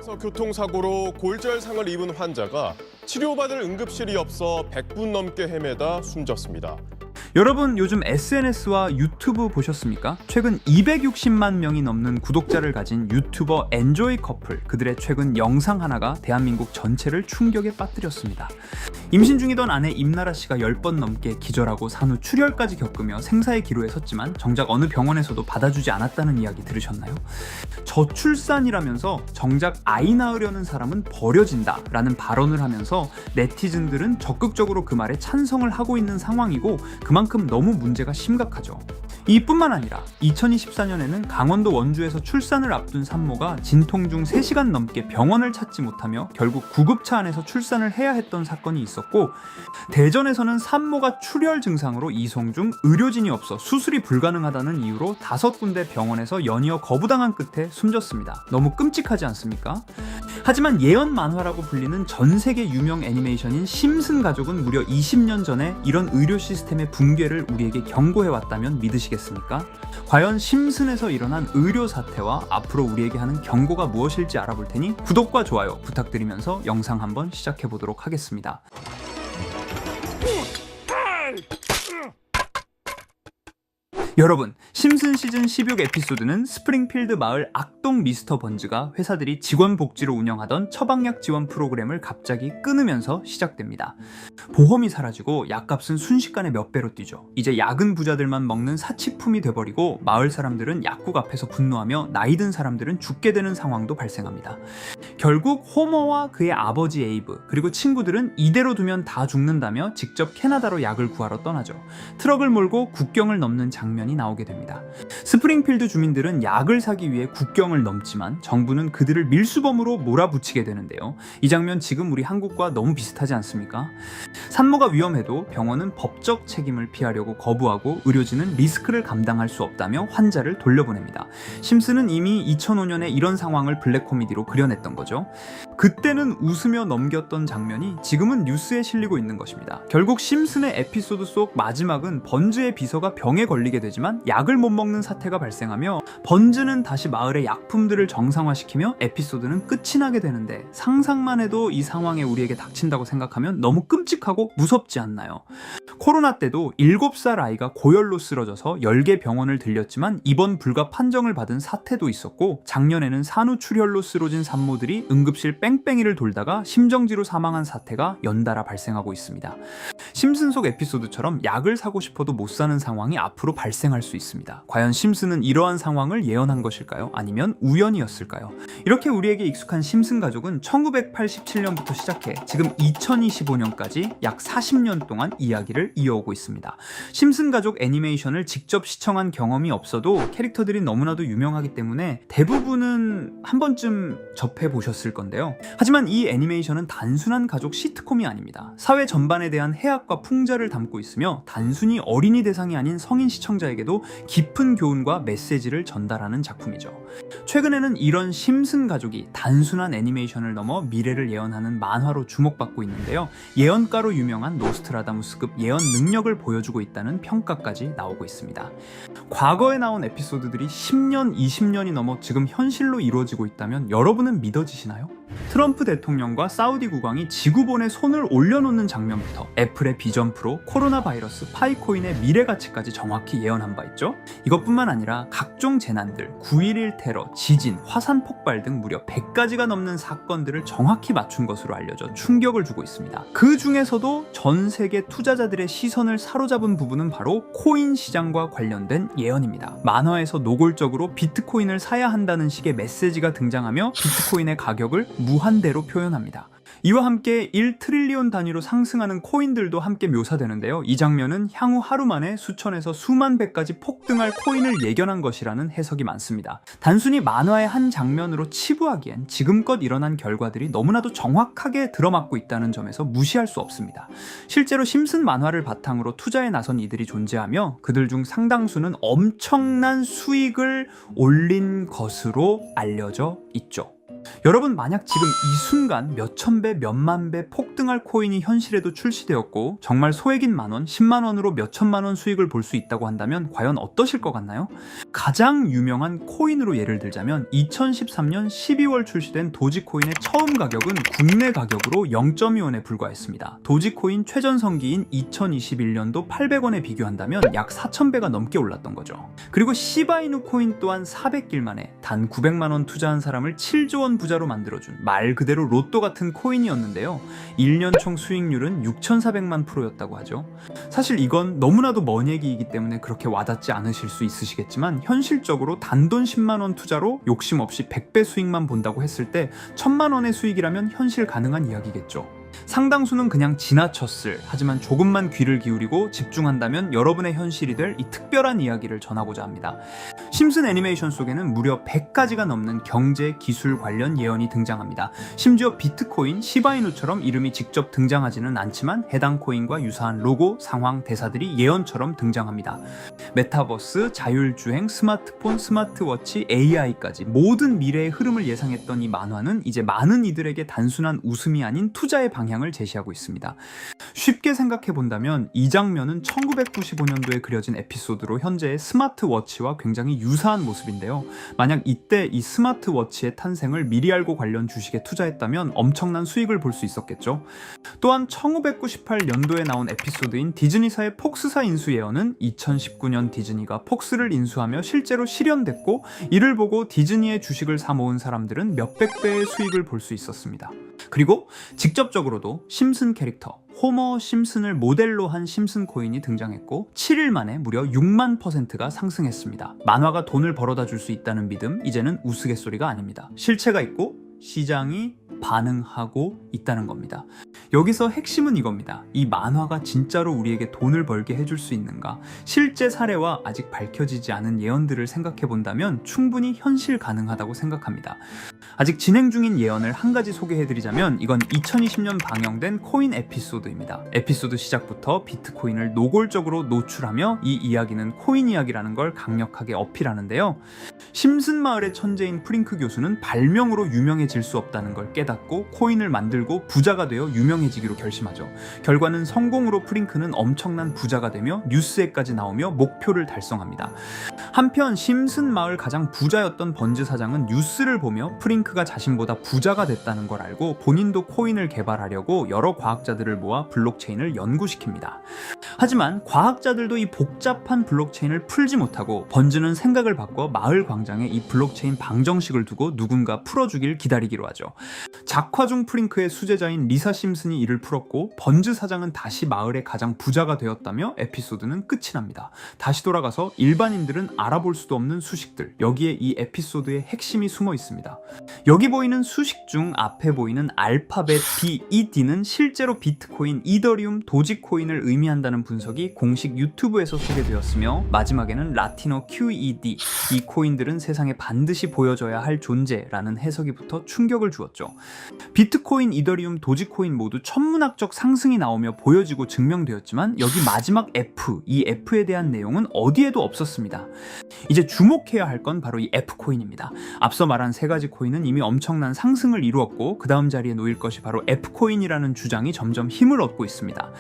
그래서 교통사고로 골절상을 입은 환자가 치료받을 응급실이 없어 100분 넘게 헤매다 숨졌습니다. 여러분 요즘 SNS와 유튜브 보셨습니까? 최근 260만 명이 넘는 구독자를 가진 유튜버 엔조이 커플, 그들의 최근 영상 하나가 대한민국 전체를 충격에 빠뜨렸습니다. 임신 중이던 아내 임나라 씨가 10번 넘게 기절하고 산후 출혈까지 겪으며 생사의 기로에 섰지만 정작 어느 병원에서도 받아주지 않았다는 이야기 들으셨나요? 저출산이라면서 정작 아이 낳으려는 사람은 버려진다 라는 발언을 하면서 네티즌들은 적극적으로 그 말에 찬성을 하고 있는 상황이고 그만큼 너무 문제가 심각하죠. 이뿐만 아니라 2024년에는 강원도 원주에서 출산을 앞둔 산모가 진통 중 3시간 넘게 병원을 찾지 못하며 결국 구급차 안에서 출산을 해야 했던 사건이 있었고, 대전에서는 산모가 출혈 증상으로 이송 중 의료진이 없어 수술이 불가능하다는 이유로 5군데 병원에서 연이어 거부당한 끝에 숨졌습니다. 너무 끔찍하지 않습니까? 하지만 예언 만화라고 불리는 전 세계 유명 애니메이션인 심슨 가족은 무려 20년 전에 이런 의료 시스템의 붕괴를 우리에게 경고해왔다면 믿으시겠습니까? 과연 심슨에서 일어난 의료 사태와 앞으로 우리에게 하는 경고가 무엇일지 알아볼 테니 구독과 좋아요 부탁드리면서 영상 한번 시작해 보도록 하겠습니다. 여러분, 심슨 시즌 16 에피소드는 스프링필드 마을 악동 미스터 번즈가 회사들이 직원 복지로 운영하던 처방약 지원 프로그램을 갑자기 끊으면서 시작됩니다. 보험이 사라지고 약값은 순식간에 몇 배로 뛰죠. 이제 야근 부자들만 먹는 사치품이 돼버리고 마을 사람들은 약국 앞에서 분노하며 나이든 사람들은 죽게 되는 상황도 발생합니다. 결국 호머와 그의 아버지 에이브 그리고 친구들은 이대로 두면 다 죽는다며 직접 캐나다로 약을 구하러 떠나죠. 트럭을 몰고 국경을 넘는 장면이 나오게 됩니다. 스프링필드 주민들은 약을 사기 위해 국경을 넘지만 정부는 그들을 밀수범으로 몰아붙이게 되는데요. 이 장면 지금 우리 한국과 너무 비슷하지 않습니까? 산모가 위험해도 병원은 법적 책임을 피하려고 거부하고 의료진은 리스크를 감당할 수 없다며 환자를 돌려보냅니다. 심슨은 이미 2005년에 이런 상황을 블랙 코미디로 그려냈던 거죠. 그때는 웃으며 넘겼던 장면이 지금은 뉴스에 실리고 있는 것입니다. 결국 심슨의 에피소드 속 마지막은 번즈의 비서가 병에 걸리게 되지만 약을 못 먹는 사태가 발생하며 번즈는 다시 마을의 약품들을 정상화시키며 에피소드는 끝이 나게 되는데, 상상만 해도 이 상황에 우리에게 닥친다고 생각하면 너무 끔찍하고 무섭지 않나요? 코로나 때도 7살 아이가 고열로 쓰러져서 10개 병원을 들렸지만 입원 불가 판정을 받은 사태도 있었고, 작년에는 산후 출혈로 쓰러진 산모들이 응급실 뺑뺑이를 돌다가 심정지로 사망한 사태가 연달아 발생하고 있습니다. 심슨 속 에피소드처럼 약을 사고 싶어도 못 사는 상황이 앞으로 발생할 수 있습니다. 과연 심슨은 이러한 상황을 예언한 것일까요? 아니면 우연이었을까요? 이렇게 우리에게 익숙한 심슨 가족은 1987년부터 시작해 지금 2025년까지 약 40년 동안 이야기를 이어오고 있습니다. 심슨 가족 애니메이션을 직접 시청한 경험이 없어도 캐릭터들이 너무나도 유명하기 때문에 대부분은 한 번쯤 접해보셨을 건데요. 하지만 이 애니메이션은 단순한 가족 시트콤이 아닙니다. 사회 전반에 대한 해악과 풍자를 담고 있으며 단순히 어린이 대상이 아닌 성인 시청자에게도 깊은 교훈과 메시지를 전달하는 작품이죠. 최근에는 이런 심슨 가족이 단순한 애니메이션을 넘어 미래를 예언하는 만화로 주목받고 있는데요. 예언가로 유명한 노스트라다무스급 예언 능력을 보여주고 있다는 평가까지 나오고 있습니다. 과거에 나온 에피소드들이 10년, 20년이 넘어 지금 현실로 이루어지고 있다면 여러분은 믿어지시나요? 트럼프 대통령과 사우디 국왕이 지구본에 손을 올려놓는 장면부터 애플의 비전 프로, 코로나 바이러스, 파이코인의 미래 가치까지 정확히 예언한 바 있죠. 이것뿐만 아니라 각종 재난들, 9.11 테러, 지진, 화산 폭발 등 무려 100가지가 넘는 사건들을 정확히 맞춘 것으로 알려져 충격을 주고 있습니다. 그 중에서도 전 세계 투자자들의 시선을 사로잡은 부분은 바로 코인 시장과 관련된 예언입니다. 만화에서 노골적으로 비트코인을 사야 한다는 식의 메시지가 등장하며 비트코인의 가격을 무한대로 표현합니다. 이와 함께 1트릴리온 단위로 상승하는 코인들도 함께 묘사되는데요. 이 장면은 향후 하루 만에 수천에서 수만 배까지 폭등할 코인을 예견한 것이라는 해석이 많습니다. 단순히 만화의 한 장면으로 치부하기엔 지금껏 일어난 결과들이 너무나도 정확하게 들어맞고 있다는 점에서 무시할 수 없습니다. 실제로 심슨 만화를 바탕으로 투자에 나선 이들이 존재하며 그들 중 상당수는 엄청난 수익을 올린 것으로 알려져 있죠. 여러분, 만약 지금 이 순간 몇천 배, 몇만 배 폭등할 코인이 현실에도 출시되었고 정말 소액인 만원, 10만원으로 몇천만원 수익을 볼 수 있다고 한다면 과연 어떠실 것 같나요? 가장 유명한 코인으로 예를 들자면 2013년 12월 출시된 도지코인의 처음 가격은 국내 가격으로 0.2원에 불과했습니다. 도지코인 최전성기인 2021년도 800원에 비교한다면 약 4,000배가 넘게 올랐던 거죠. 그리고 시바이누 코인 또한 400길 만에 단 900만원 투자한 사람을 7조 원 부자로 만들어준 말 그대로 로또 같은 코인이었는데요. 1년 총 수익률은 6,400만 %였다고 하죠. 사실 이건 너무나도 먼 얘기이기 때문에 그렇게 와닿지 않으실 수 있으시겠지만 현실적으로 단돈 10만원 투자로 욕심 없이 100배 수익만 본다고 했을 때 1,000만원의 수익이라면 현실 가능한 이야기겠죠. 상당수는 그냥 지나쳤을, 하지만 조금만 귀를 기울이고 집중한다면 여러분의 현실이 될 이 특별한 이야기를 전하고자 합니다. 심슨 애니메이션 속에는 무려 100가지가 넘는 경제, 기술 관련 예언이 등장합니다. 심지어 비트코인, 시바이누처럼 이름이 직접 등장하지는 않지만 해당 코인과 유사한 로고, 상황, 대사들이 예언처럼 등장합니다. 메타버스, 자율주행, 스마트폰, 스마트워치, AI까지 모든 미래의 흐름을 예상했던 이 만화는 이제 많은 이들에게 단순한 웃음이 아닌 투자의 방향을 제시하고 있습니다. 쉽게 생각해 본다면 이 장면은 1995년도에 그려진 에피소드로 현재의 스마트워치와 굉장히 유사한 모습인데요. 만약 이때 이 스마트워치의 탄생을 미리 알고 관련 주식에 투자했다면 엄청난 수익을 볼 수 있었겠죠. 또한 1998년도에 나온 에피소드인 디즈니사의 폭스사 인수 예언은 2019년 디즈니가 폭스를 인수하며 실제로 실현됐고, 이를 보고 디즈니의 주식을 사 모은 사람들은 몇백 배의 수익을 볼 수 있었습니다. 그리고 직접적으로도 심슨 캐릭터 호머 심슨을 모델로 한 심슨 코인이 등장했고 7일 만에 무려 6만 %가 상승했습니다. 만화가 돈을 벌어다 줄 수 있다는 믿음, 이제는 우스갯소리가 아닙니다. 실체가 있고 시장이 반응하고 있다는 겁니다. 여기서 핵심은 이겁니다. 이 만화가 진짜로 우리에게 돈을 벌게 해줄 수 있는가? 실제 사례와 아직 밝혀지지 않은 예언들을 생각해 본다면 충분히 현실 가능하다고 생각합니다. 아직 진행 중인 예언을 한 가지 소개해드리자면 이건 2020년 방영된 코인 에피소드입니다. 에피소드 시작부터 비트코인을 노골적으로 노출하며 이 이야기는 코인 이야기라는 걸 강력하게 어필하는데요. 심슨 마을의 천재인 프링크 교수는 발명으로 유명해질 수 없다는 걸 깨닫고 코인을 만들고 부자가 되어 유명해지기로 결심하죠. 결과는 성공으로 프링크는 엄청난 부자가 되며 뉴스에까지 나오며 목표를 달성합니다. 한편 심슨 마을 가장 부자였던 번즈 사장은 뉴스를 보며 프링크가 자신보다 부자가 됐다는 걸 알고 본인도 코인을 개발하려고 여러 과학자들을 모아 블록체인을 연구시킵니다. 하지만 과학자들도 이 복잡한 블록체인을 풀지 못하고 번즈는 생각을 바꿔 마을 광장에 이 블록체인 방정식을 두고 누군가 풀어주길 기다리기로 하죠. 작화 중 프링크의 수제자인 리사 심슨이 이를 풀었고 번즈 사장은 다시 마을의 가장 부자가 되었다며 에피소드는 끝이 납니다. 다시 돌아가서 일반인들은 알아볼 수도 없는 수식들, 여기에 이 에피소드의 핵심이 숨어 있습니다. 여기 보이는 수식 중 앞에 보이는 알파벳 B, 이 D는 실제로 비트코인, 이더리움, 도지코인을 의미한다는 분석이 공식 유튜브에서 소개되었으며 마지막에는 라틴어 QED, 이 코인들은 세상에 반드시 보여줘야 할 존재라는 해석이 붙어 충격을 주었죠. 비트코인, 이더리움, 도지코인 모두 천문학적 상승이 나오며 보여지고 증명되었지만 여기 마지막 F, 이 F에 대한 내용은 어디에도 없었습니다. 이제 주목해야 할 건 바로 이 F코인입니다. 앞서 말한 세 가지 코인은 이미 엄청난 상승을 이루었고 그 다음 자리에 놓일 것이 바로 F코인이라는 주장이 점점 힘을 얻고 있습니다.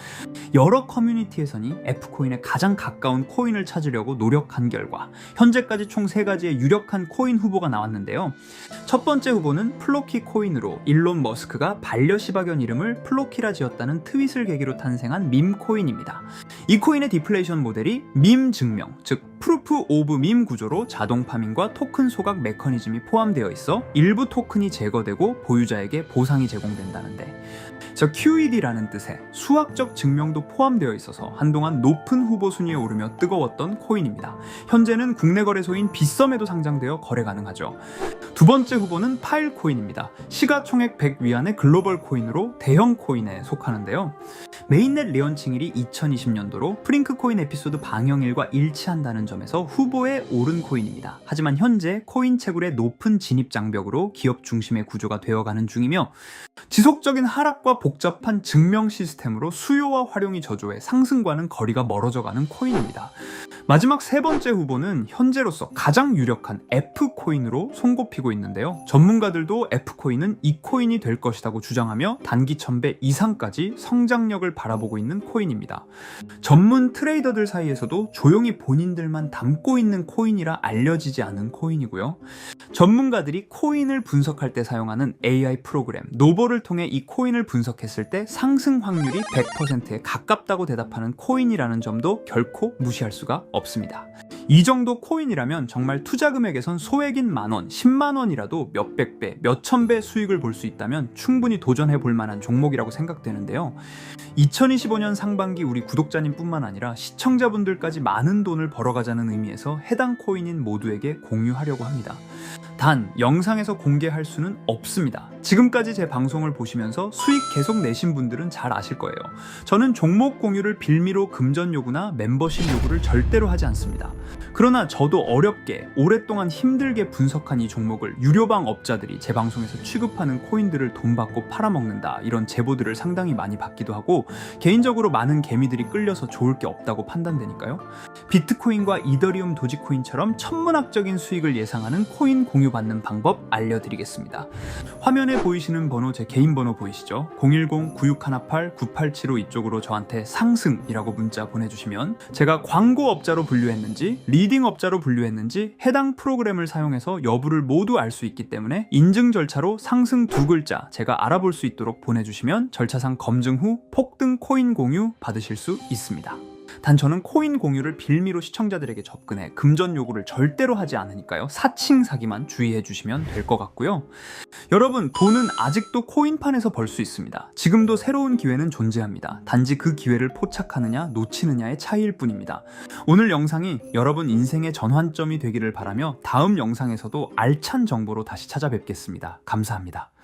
여러 커뮤니티에서는 F코인에 가장 가까운 코인을 찾으려고 노력한 결과 현재까지 총 3가지의 유력한 코인 후보가 나왔는데요. 첫 번째 후보는 플로키 코인으로 일론 머스크가 반려시바견 이름을 플로키라 지었다는 트윗을 계기로 탄생한 밈 코인입니다. 이 코인의 디플레이션 모델이 밈 증명, 즉 프루프 오브 밈 구조로 자동 파밍과 토큰 소각 메커니즘이 포함되어 있어 일부 토큰이 제거되고 보유자에게 보상이 제공된다는데, QED라는 뜻의 수학적 증명도 포함되어 있어서 한동안 높은 후보 순위에 오르며 뜨거웠던 코인입니다. 현재는 국내 거래소인 빗썸에도 상장되어 거래 가능하죠. 두 번째 후보는 파일코인입니다. 시가총액 100 위안의 글로벌 코인으로 대형 코인에 속하는데요. 메인넷 레언칭일이 2020년도로 프링크 코인 에피소드 방영일과 일치한다는 점에서 후보에 오른 코인입니다. 하지만 현재 코인 채굴의 높은 진입 장벽으로 기업 중심의 구조가 되어가는 중이며 지속적인 하락과 복잡한 증명 시스템으로 수요와 활용이 저조해 상승과는 거리가 멀어져가는 코인입니다. 마지막 세 번째 후보는 현재로서 가장 유력한 F코인으로 손꼽히고 있는데요. 전문가들도 F코인은 이 코인이 될 것이라고 주장하며 단기 1000배 이상까지 성장력을 바라보고 있는 코인입니다. 전문 트레이더들 사이에서도 조용히 본인들만 담고 있는 코인이라 알려지지 않은 코인이고요. 전문가들이 코인을 분석할 때 사용하는 AI 프로그램 노버를 통해 이 코인을 분석했을 때 상승 확률이 100%에 가깝다고 대답하는 코인이라는 점도 결코 무시할 수가 없습니다. 이 정도 코인이라면 정말 투자 금액에선 소액인 만원, 10만원이라도 몇백 배, 몇천 배 수익을 볼 수 있다면 충분히 도전해 볼 만한 종목이라고 생각되는데요. 2025년 상반기 우리 구독자님 뿐만 아니라 시청자분들까지 많은 돈을 벌어가자는 의미에서 해당 코인인 모두에게 공유하려고 합니다. 단 영상에서 공개할 수는 없습니다. 지금까지 제 방송을 보시면서 수익 계속 내신 분들은 잘 아실 거예요. 저는 종목 공유를 빌미로 금전 요구나 멤버십 요구를 절대로 하지 않습니다. 그러나 저도 어렵게 오랫동안 힘들게 분석한 이 종목을 유료방 업자들이 제 방송에서 취급하는 코인들을 돈 받고 팔아먹는다 이런 제보들을 상당히 많이 받기도 하고 개인적으로 많은 개미들이 끌려서 좋을 게 없다고 판단되니까요. 비트코인과 이더리움 도지코인처럼 천문학적인 수익을 예상하는 코인 공유받는 방법 알려드리겠습니다. 화면에 보이시는 번호 제 개인 번호 보이시죠? 010-9618-9875 이쪽으로 저한테 상승이라고 문자 보내주시면 제가 광고업자로 분류했는지 리딩업자로 분류했는지 해당 프로그램을 사용해서 여부를 모두 알 수 있기 때문에 인증 절차로 상승 2글자 제가 알아볼 수 있도록 보내주시면 절차상 검증 후 폭등 코인 공유 받으실 수 있습니다. 단 저는 코인 공유를 빌미로 시청자들에게 접근해 금전 요구를 절대로 하지 않으니까요. 사칭 사기만 주의해 주시면 될 것 같고요. 여러분, 돈은 아직도 코인판에서 벌 수 있습니다. 지금도 새로운 기회는 존재합니다. 단지 그 기회를 포착하느냐 놓치느냐의 차이일 뿐입니다. 오늘 영상이 여러분 인생의 전환점이 되기를 바라며 다음 영상에서도 알찬 정보로 다시 찾아뵙겠습니다. 감사합니다.